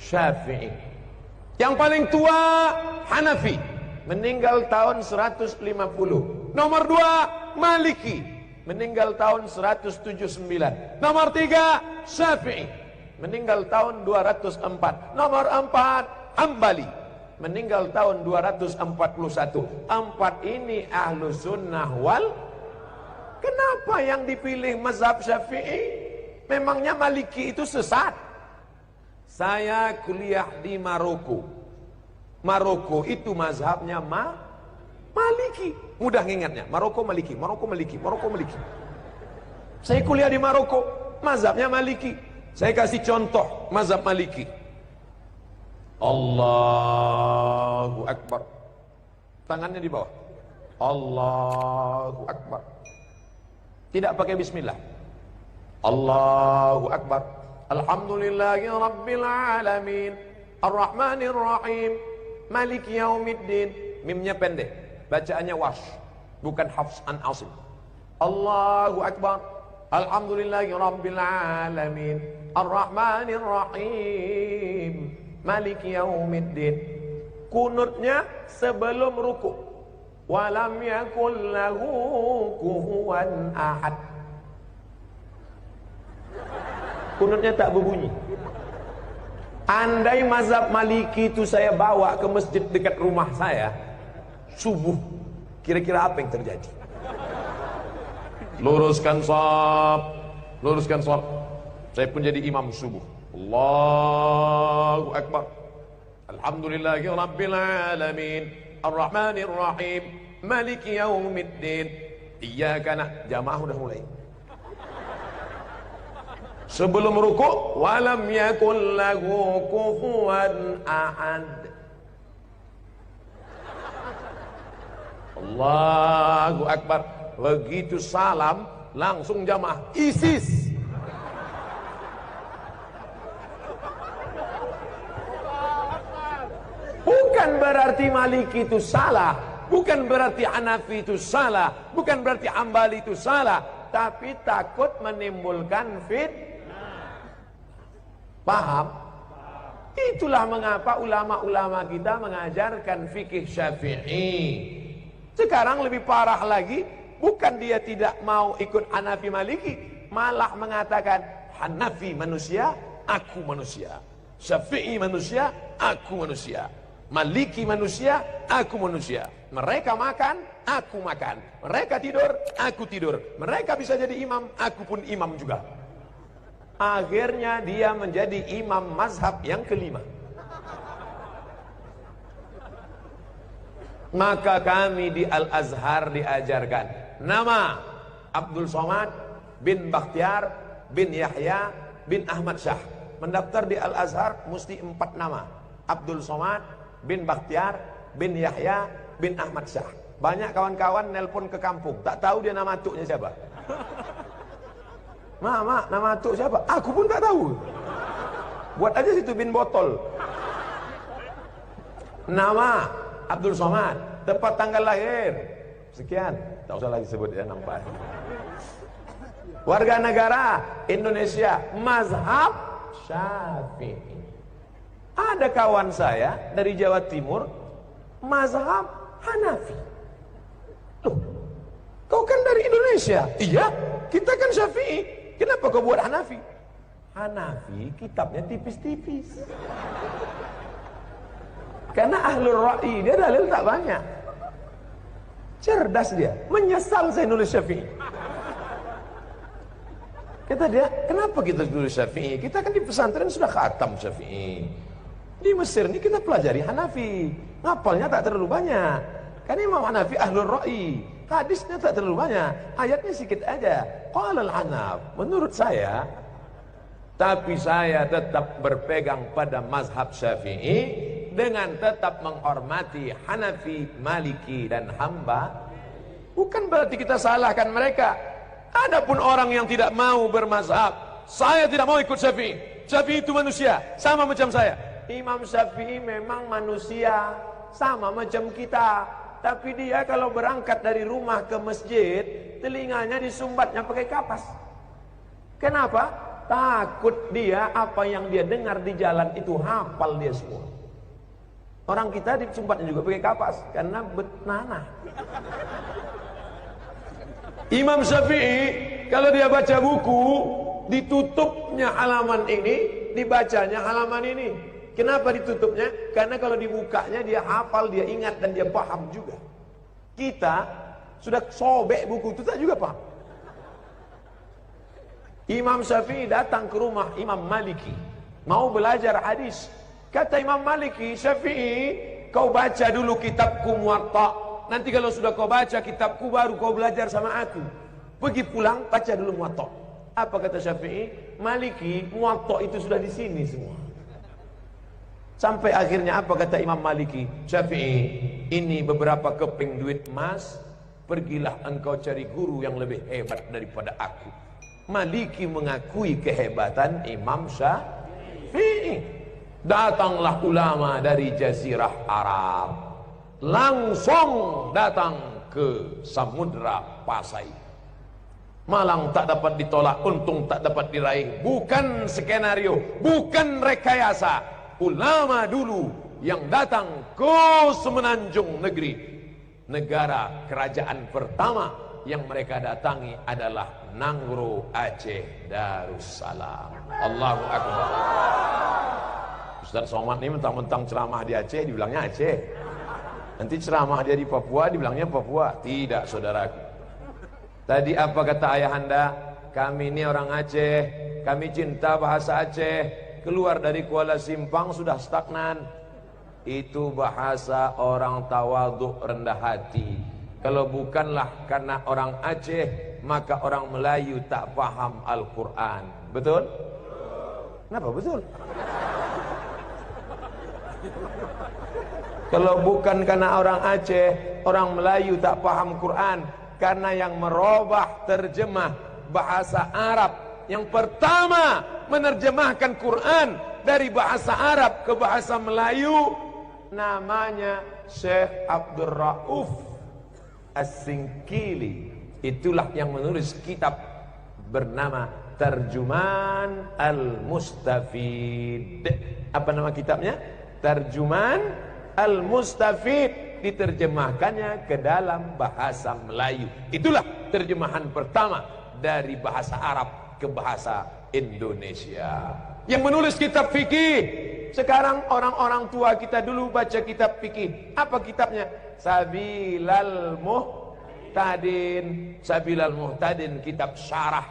Syafi'i. Yang paling tua Hanafi, meninggal tahun 150. Nomor 2 Maliki, meninggal tahun 179. Nomor 3 Syafi'i, meninggal tahun 204. Nomor 4 Hambali, meninggal tahun 241. 4 ini ahlu sunnah wal. Kenapa yang dipilih mazhab Syafi'i? Memangnya Maliki itu sesat? Saya kuliah di Maroko. Maroko itu mazhabnya Maliki. Mudah ngingatnya, Maroko Maliki, Maroko Maliki, Maroko Maliki. Saya kuliah di Maroko, mazhabnya Maliki. Saya kasih contoh mazhab Maliki. Allahu Akbar. Tangannya di bawah. Allahu Akbar. Tidak pakai bismillah. Allahu Akbar. Alhamdulillahi Rabbil Alamin, Ar-Rahmanir Rahim, Maliki Yaumiddin. Mimnya pendek, bacaannya wash, bukan Hafs an Asim. Allahu Akbar. Alhamdulillahi Rabbil Alamin, Ar-Rahmanir Rahim, Maliki Yaumiddin. Kunutnya sebelum ruku. Walam yakul lahu kufuwan ahad. Kunutnya tak berbunyi. Andai mazhab Maliki itu saya bawa ke masjid dekat rumah saya subuh, kira-kira apa yang terjadi? Luruskan shaf, luruskan shaf. Saya pun jadi imam subuh. Allahu Akbar. Alhamdulillahi Rabbil Alamin, Ar-Rahmanir Rahim, Maliki Yaumiddin. Iyyaka na'budu. Jamaah udah mulai. Sebelum ruku', walam yakul lahu kufuwan ahad. Allahu Akbar. Begitu salam, langsung jamaah ISIS. Bukan berarti Maliki itu salah, bukan berarti Hanafi itu salah, bukan berarti Hambali itu salah, tapi takut menimbulkan fitnah. Paham? Itulah mengapa ulama-ulama kita mengajarkan fikih Syafi'i. Sekarang lebih parah lagi, bukan dia tidak mau ikut Hanafi Maliki, malah mengatakan Hanafi manusia, aku manusia. Syafi'i manusia, aku manusia. Maliki manusia, aku manusia. Mereka makan, aku makan. Mereka tidur, aku tidur. Mereka bisa jadi imam, aku pun imam juga. Akhirnya dia menjadi imam mazhab yang kelima. Maka kami di Al-Azhar diajarkan nama Abdul Somad bin Bakhtiar bin Yahya bin Ahmad Syah. Mendaftar di Al-Azhar mesti 4 nama. Abdul Somad bin Bakhtiar bin Yahya bin Ahmad Syah. Banyak kawan-kawan nelpon ke kampung, tak tahu dia nama atuknya siapa. Mak, nama atuk siapa? Aku pun tak tahu. Buat aja situ bin botol. Nama Abdul Somad, tepat tanggal lahir sekian, tak usah lagi sebut ya, nampak. Warga negara Indonesia, mazhab Syafi'i. Ada kawan saya dari Jawa Timur, mazhab Hanafi. Loh, kau kan dari Indonesia? Iya, kita kan Syafi'i. Kenapa kau buat Hanafi? Hanafi kitabnya tipis-tipis. Karena ahlul ra'i, dia dalil tak banyak. Cerdas dia. Menyesal saya nulis Syafi'i. Kata dia, kenapa kita nulis Syafi'i? Kita kan di pesantren sudah khatam Syafi'i. Di Mesir ini kita pelajari Hanafi. Ngapalnya tak terlalu banyak. Karena Imam Hanafi ahlul ra'i. Hadisnya tak terlalu banyak, ayatnya sedikit aja. Qala al-Hanaf, menurut saya, tapi saya tetap berpegang pada mazhab Syafi'i dengan tetap menghormati Hanafi, Maliki dan Hamba. Bukan berarti kita salahkan mereka. Adapun orang yang tidak mau bermazhab, saya tidak mau ikut Syafi'i. Syafi'i itu manusia, sama macam saya. Imam Syafi'i memang manusia, sama macam kita. Tapi dia kalau berangkat dari rumah ke masjid, telinganya disumbatnya pakai kapas. Kenapa? Takut dia apa yang dia dengar di jalan itu hafal dia semua. Orang kita di sumpatnya juga pakai kapas karena betnanah. Imam Syafi'i kalau dia baca buku, ditutupnya halaman ini, dibacanya halaman ini. Kenapa ditutupnya? Karena kalau dibukanya dia hafal, dia ingat dan dia paham juga. Kita sudah sobek buku itu tak juga paham. Imam Syafi'i datang ke rumah Imam Maliki, mau belajar hadis. Kata Imam Maliki, Syafi'i, kau baca dulu kitabku Muwatta. Nanti kalau sudah kau baca kitabku baru kau belajar sama aku. Pergi pulang baca dulu Muwatta. Apa kata Syafi'i? Maliki, Muwatta itu sudah di sini semua. Sampai akhirnya apa kata Imam Maliki? Syafi'i, ini beberapa keping duit emas, pergilah engkau cari guru yang lebih hebat daripada aku. Maliki mengakui kehebatan Imam Syafi'i. Datanglah ulama dari Jazirah Arab, langsung datang ke Samudra Pasai. Malang tak dapat ditolak, untung tak dapat diraih. Bukan skenario, bukan rekayasa. Ulama dulu yang datang ke Semenanjung Negeri, negara kerajaan pertama yang mereka datangi adalah Nangro Aceh Darussalam. Allahu Akbar. Ustaz Somad ini mentang-mentang ceramah di Aceh dibilangnya Aceh. Nanti ceramah dia di Papua dibilangnya Papua. Tidak, saudaraku. Tadi apa kata ayahanda? Kami ini orang Aceh, kami cinta bahasa Aceh. Keluar dari Kuala Simpang sudah stagnan. Itu bahasa orang tawaduk rendah hati. Kalau bukanlah karena orang Aceh, maka orang Melayu tak paham Al-Quran. Betul? Kenapa betul? Kalau bukan karena orang Aceh, orang Melayu tak paham Quran. Karena yang merubah terjemah bahasa Arab, yang pertama menerjemahkan Quran dari bahasa Arab ke bahasa Melayu, namanya Syekh Abdul Rauf As-Singkili. Itulah yang menulis kitab bernama Tarjuman Al-Mustafid. Apa nama kitabnya? Tarjuman Al-Mustafid. Diterjemahkannya ke dalam bahasa Melayu. Itulah terjemahan pertama dari bahasa Arab ke bahasa Indonesia. Yang menulis kitab fikih. Sekarang orang-orang tua kita dulu baca kitab fikih. Apa kitabnya? Sabilal Muhtadin. Sabilal Muhtadin, kitab syarah,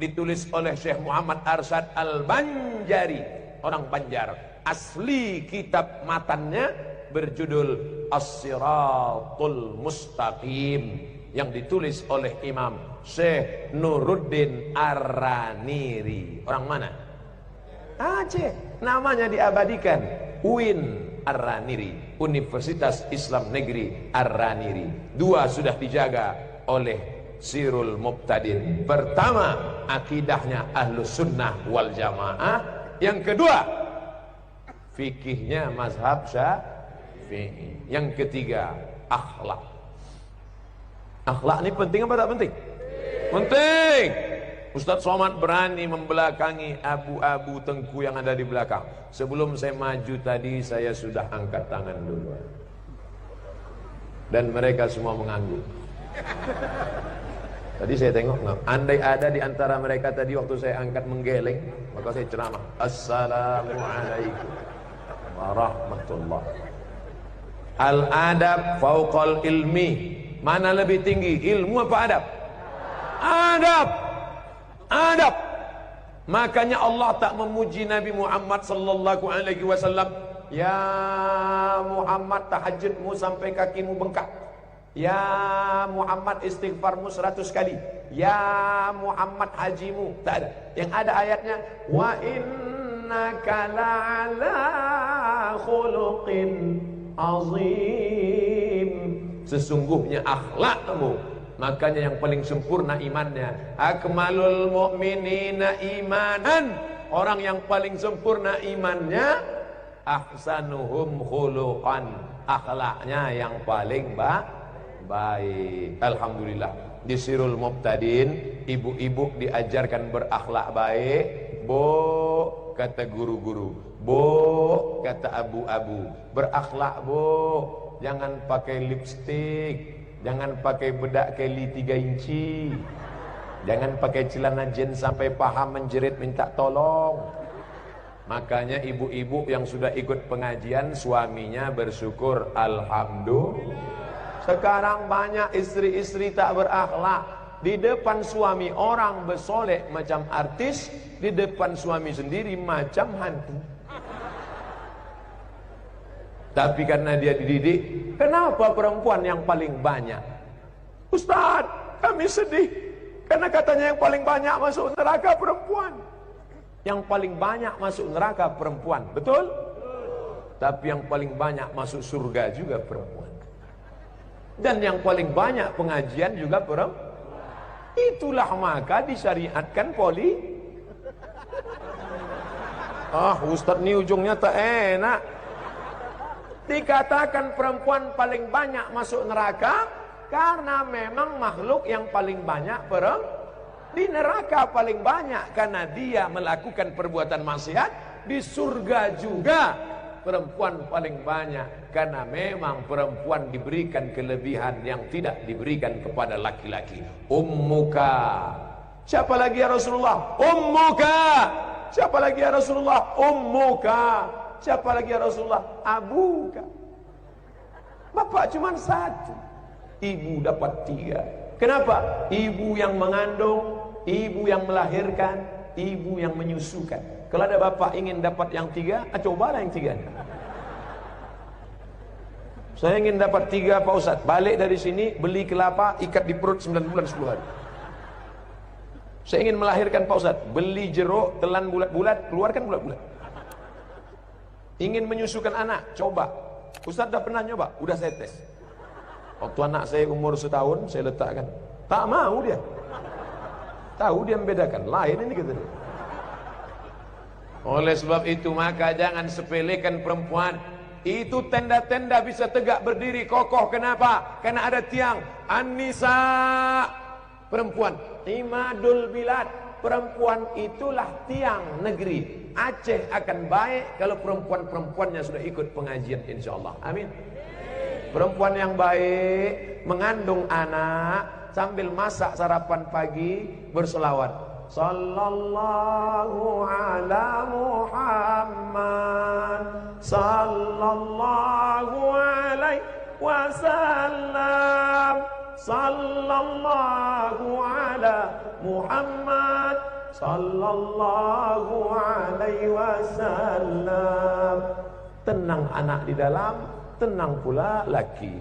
ditulis oleh Syekh Muhammad Arsyad Al-Banjari, orang Banjar. Asli kitab matannya berjudul As-Siratul Mustaqim, yang ditulis oleh Imam Syekh Nuruddin Ar-Raniri. Orang mana? Aceh. Namanya diabadikan, UIN Ar-Raniri, Universitas Islam Negeri Ar-Raniri. Dua sudah dijaga oleh Sirul Mubtadin. Pertama, akidahnya Ahlus Sunnah wal Jamaah. Yang kedua, fikihnya mazhab Syafi'i. Yang ketiga, akhlak. Akhlak ini penting apa tak penting? Penting. Ustaz Somad berani membelakangi abu-abu tengku yang ada di belakang. Sebelum saya maju tadi, saya sudah angkat tangan dulu. Dan mereka semua mengangguk. Tadi saya tengok, andai ada di antara mereka tadi waktu saya angkat menggeleng, maka saya ceramah, Assalamualaikum warahmatullah. Al-adab fauqal ilmi. Mana lebih tinggi, ilmu apa adab? Adab. Adab. Makanya Allah tak memuji Nabi Muhammad sallallahu alaihi wasallam, ya Muhammad tahajudmu sampai kakimu bengkak. Ya Muhammad istighfarmu 100 kali. Ya Muhammad hajimu. Tak ada. Yang ada ayatnya, wa innaka la'ala khuluqin azim. Sesungguhnya akhlakmu, makanya yang paling sempurna imannya. Akmalul mu'minina imanan. Orang yang paling sempurna imannya, ahsanuhum khuluqan. Akhlaknya yang paling baik. Alhamdulillah, di Sirul Mubtadin ibu-ibu diajarkan berakhlak baik, Bo, kata guru-guru. Bo, kata abu-abu. Berakhlak, bo. Jangan pakai lipstik. Jangan pakai bedak Kelly 3 inci. Jangan pakai celana jeans sampai paha menjerit minta tolong. Makanya ibu-ibu yang sudah ikut pengajian, suaminya bersyukur, alhamdulillah. Sekarang banyak istri-istri tak berakhlak. Di depan suami orang bersolek macam artis, di depan suami sendiri macam hantu. Tapi karena dia dididik, kenapa perempuan yang paling banyak? Ustaz, kami sedih. Karena katanya yang paling banyak masuk neraka perempuan. Yang paling banyak masuk neraka perempuan. Betul? Tapi yang paling banyak masuk surga juga perempuan. Dan yang paling banyak pengajian juga perempuan. Itulah maka disyariatkan poli. Ustaz ni ujungnya tak enak. Dikatakan perempuan paling banyak masuk neraka karena memang makhluk yang paling banyak di neraka paling banyak karena dia melakukan perbuatan maksiat. Di surga juga perempuan paling banyak karena memang perempuan diberikan kelebihan yang tidak diberikan kepada laki-laki. Ummuka. Siapa lagi ya Rasulullah? Ummuka. Siapa lagi ya Rasulullah? Ummuka. Siapa lagi ya Rasulullah? Abuka. Bapak cuma satu, ibu dapat 3. Kenapa? Ibu yang mengandung, ibu yang melahirkan, ibu yang menyusukan. Kalau ada bapak ingin dapat yang 3, cobalah yang 3. Saya ingin dapat 3 Pak Ustaz. Balik dari sini, beli kelapa, ikat di perut 9 bulan 10 hari. Saya ingin melahirkan Pak Ustaz. Beli jeruk, telan bulat-bulat, keluarkan bulat-bulat. Ingin menyusukan anak, coba. Ustaz dah pernah nyoba? Udah saya tes. Waktu anak saya umur 1 tahun, saya letakkan. Tak mau dia. Tahu dia membedakan. Lain ini gitu. Oleh sebab itu maka jangan sepelekan perempuan. Itu tenda-tenda bisa tegak berdiri kokoh. Kenapa? Karena ada tiang. An-nisa, perempuan. Imadul bilad, perempuan itulah tiang negeri. Aceh akan baik kalau perempuan-perempuannya sudah ikut pengajian, insyaallah. Amin. Perempuan yang baik mengandung anak sambil masak sarapan pagi berselawat. Sallallahu ala Muhammad, sallallahu alaihi wasallam, sallallahu ala Muhammad, sallallahu alaihi wasallam. Tenang anak di dalam, tenang pula laki.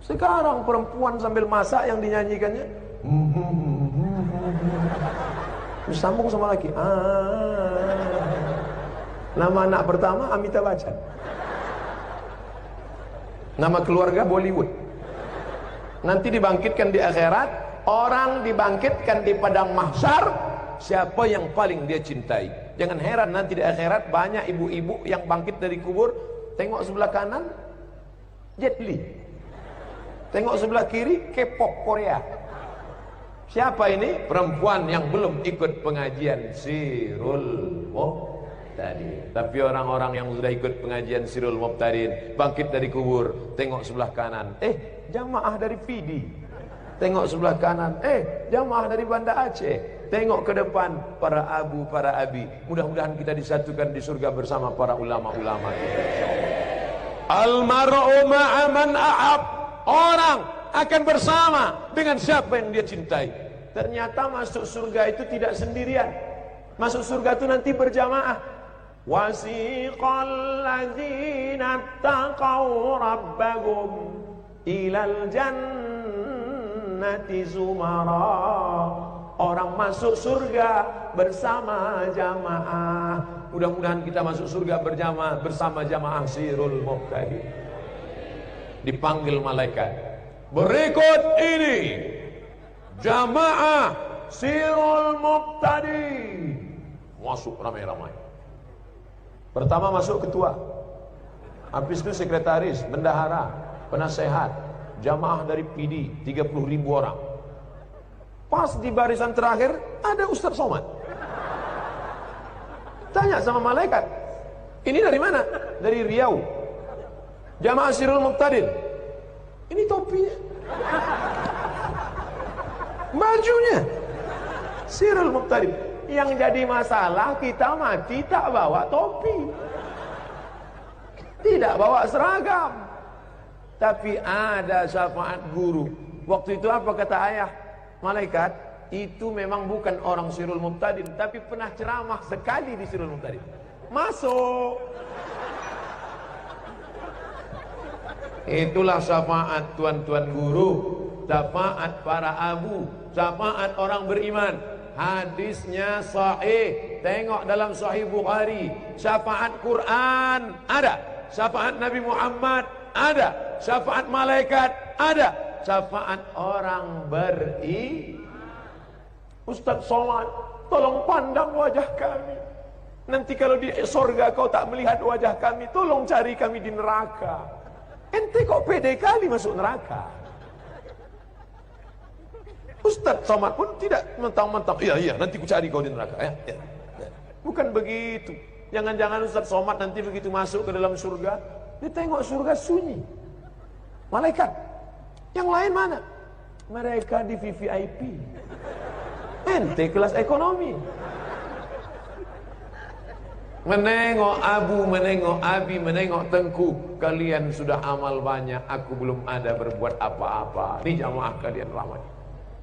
Sekarang perempuan sambil masak yang dinyanyikannya sambung sama laki. Nama anak pertama Amitabh Bachchan. Nama keluarga Bollywood. Nanti dibangkitkan di akhirat, orang dibangkitkan di padang mahsyar, siapa yang paling dia cintai. Jangan heran nanti di akhirat banyak ibu-ibu yang bangkit dari kubur, tengok sebelah kanan Jet Li, tengok sebelah kiri K-pop Korea. Siapa ini? Perempuan yang belum ikut pengajian Sirul Muqtadin. Tapi orang-orang yang sudah ikut pengajian Sirul Muqtadin, bangkit dari kubur, tengok sebelah kanan, jamaah dari PD. Tengok sebelah kanan, jamaah dari Banda Aceh. Tengok ke depan, para abu, para abi. Mudah-mudahan kita disatukan di surga bersama para ulama-ulama. Almar'u ma'a man ahab. Orang akan bersama dengan siapa yang dia cintai. Ternyata masuk surga itu tidak sendirian. Masuk surga itu nanti berjamaah. Wasiqal ladzina taqaw rabbahum ilal jannati zumara. Orang masuk surga bersama jamaah. Mudah-mudahan kita masuk surga berjamaah bersama jamaah Sirul Muqtadin. Dipanggil malaikat. Berikut ini jamaah Sirul Muqtadin. Masuk ramai-ramai. Pertama masuk ketua, habis itu sekretaris, bendahara, penasehat, jamaah dari PD 30.000 orang. Pas di barisan terakhir ada Ustaz Somad. Tanya sama malaikat, ini dari mana? Dari Riau. Jamaah Sirul Muqtadin. Ini topinya, bajunya Sirul Muqtadin. Yang jadi masalah kita mati tak bawa topi, tidak bawa seragam, tapi ada syafaat guru. Waktu itu apa kata ayah malaikat? Itu memang bukan orang Sirul Muqtadin, tapi pernah ceramah sekali di Sirul Muqtadin. Masuk. Itulah syafaat tuan-tuan guru, syafaat para abu, syafaat orang beriman. Hadisnya sahih. Tengok dalam Sahih Bukhari. Syafaat Quran ada, syafaat Nabi Muhammad ada, syafaat malaikat ada, syafaat orang beriman. Ustaz Somad, tolong pandang wajah kami. Nanti kalau di sorga kau tak melihat wajah kami, tolong cari kami di neraka. Ente kok pede kali masuk neraka? Ustaz Somad pun tidak mentang-mentang, iya nanti ku cari kau di neraka. Ya. Bukan begitu. Jangan-jangan Ustaz Somad nanti begitu masuk ke dalam surga, dia tengok surga sunyi. Malaikat. Yang lain mana? Mereka di VVIP. Ente kelas ekonomi. Menengok abu, menengok abi, menengok tengku. Kalian sudah amal banyak, aku belum ada berbuat apa-apa. Ini jamaah kalian ramai.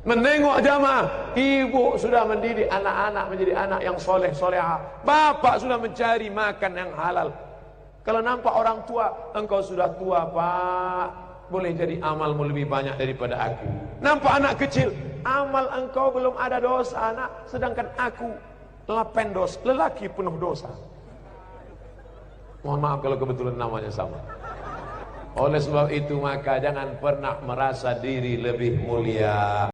Menengok jamaah, ibu sudah mendidik anak-anak menjadi anak yang soleh solehah. Bapak sudah mencari makan yang halal. Kalau nampak orang tua, engkau sudah tua pak, boleh jadi amalmu lebih banyak daripada aku. Nampak anak kecil, amal engkau belum ada dosa anak, sedangkan aku lapendos, lelaki penuh dosa. Mohon maaf kalau kebetulan namanya sama. Oleh sebab itu maka jangan pernah merasa diri lebih mulia.